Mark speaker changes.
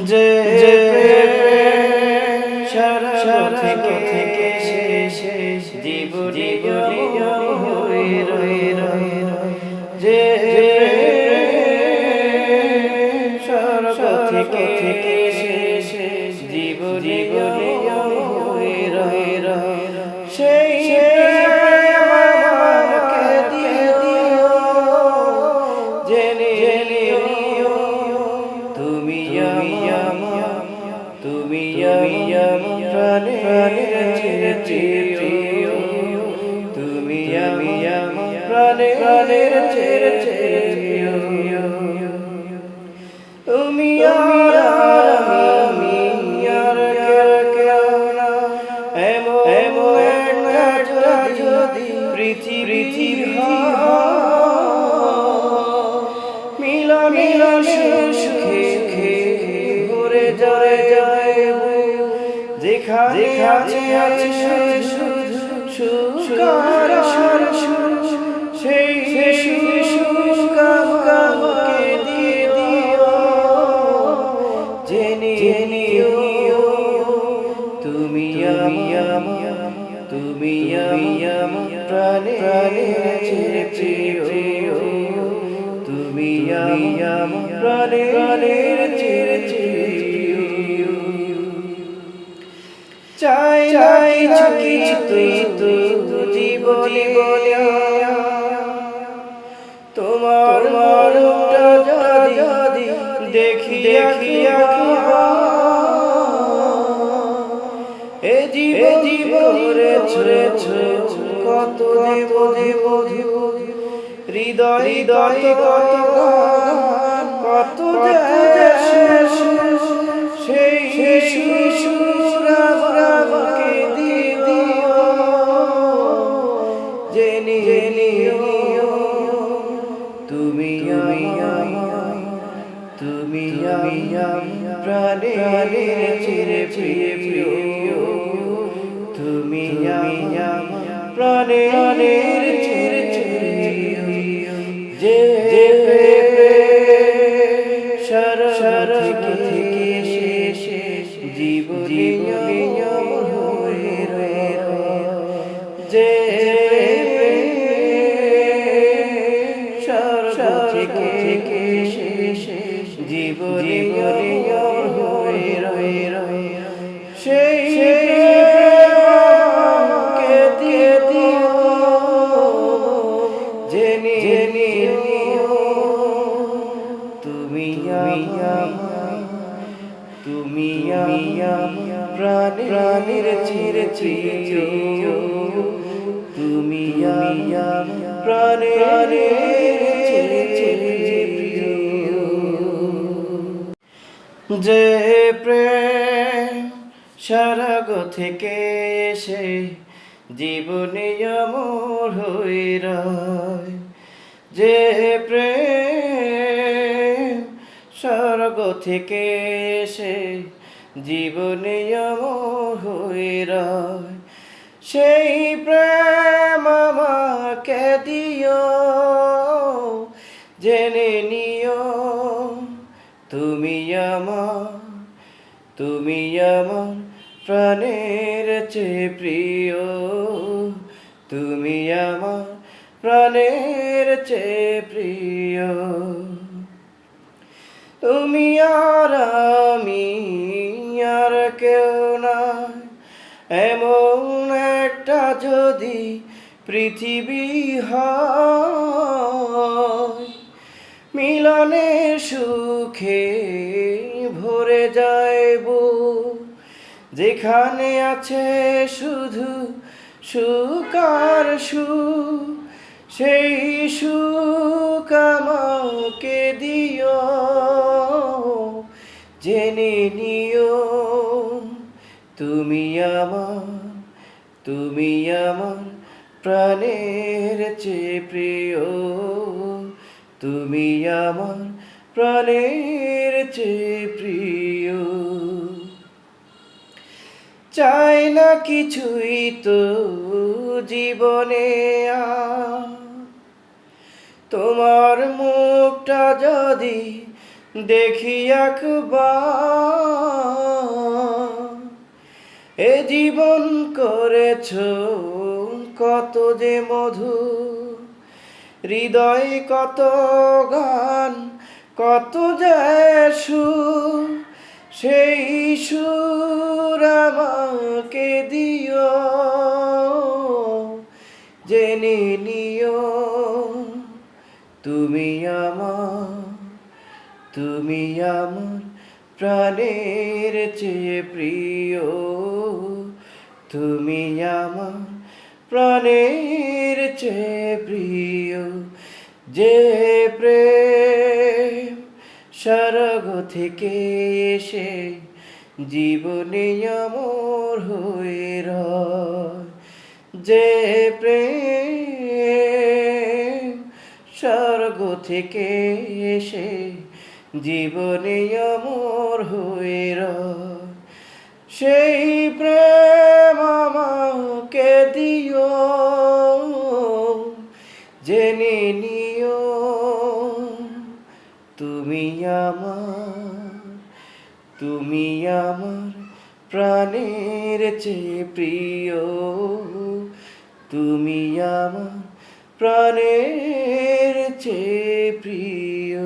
Speaker 1: যে সারা থেকে শেষ জীবনে যে সারা থেকে শেষ জীবনে সেই আমাকে দিও জেনে তুমি প্রাণের প্রিয় তুমি প্রাণের প্রিয় তুমি আমি আর কেউ না এমন একটা যদি পৃথিবী মিলন সুখে ভরে যায় যেখানে আছে শুধু সুকার সেই সুকামকে দিও জেনে তুমি প্রাণের প্রিয় তুমি প্রাণের প্রিয় চাই কিছু জীবনে তোমার যদি দেখি এ জীবন করেছ কত দেব হৃদয় কত সেই সুরাকে দিও জেনে তুমি প্রাণের প্রিয় তুমি প্রাণের যে সারা থেকে শেষ জীবনে যে সারা থেকে শেষ জীবনে সেই কে দিও জেনে তুমি প্রাণের প্রিয় তুমি প্রাণের প্রিয় যে প্রেম সারা থেকে এসে জীবনে অমর হয়ে রয় যে প্রেম স্বর্গ থেকে এসে জীবনে অমর হয়ে রয় সেই প্রেম আমাকে দিও জেনে নিও তুমি আমার প্রাণের চেয়ে প্রিয় তুমি আমার প্রাণের চেয়ে প্রিয় তুমি আর আমি আর কেউ না এমন একটা যদি পৃথিবী হয় মিলনের সুখে ভরে যাইব যেখানে আছে শুধু সুকার সেই সুখ আমাকে দিও জেনে নিও তুমি আমার প্রাণের চেয়ে প্রিয় তুমি আমার প্রাণের চেয়ে প্রিয় চাই না কিছুই তো জীবনে তোমার মুখটা যদি দেখি একবার এ জীবন করেছ কত যে মধুর, হৃদয়ে কত গান, কত যে সুর, সেই সুর আমাকে দিও, জেনে নিও তুমি আমার, তুমি আমার প্রাণের চেয়ে প্রিয়, তুমি আমার প্রাণের চেয়ে প্রিয়। যে প্রেম স্বর্গ থেকে এসে জীবনে অমর হয়ে রয়, যে প্রেম স্বর্গ থেকে এসে জীবনে অমর হয়ে রয়, সেই প্রেম আমাকে দিও, জেনে নিও তুমি আমার, তুমি আমার প্রাণের চেয়ে প্রিয়, তুমি আমার প্রাণের চেয়ে প্রিয়।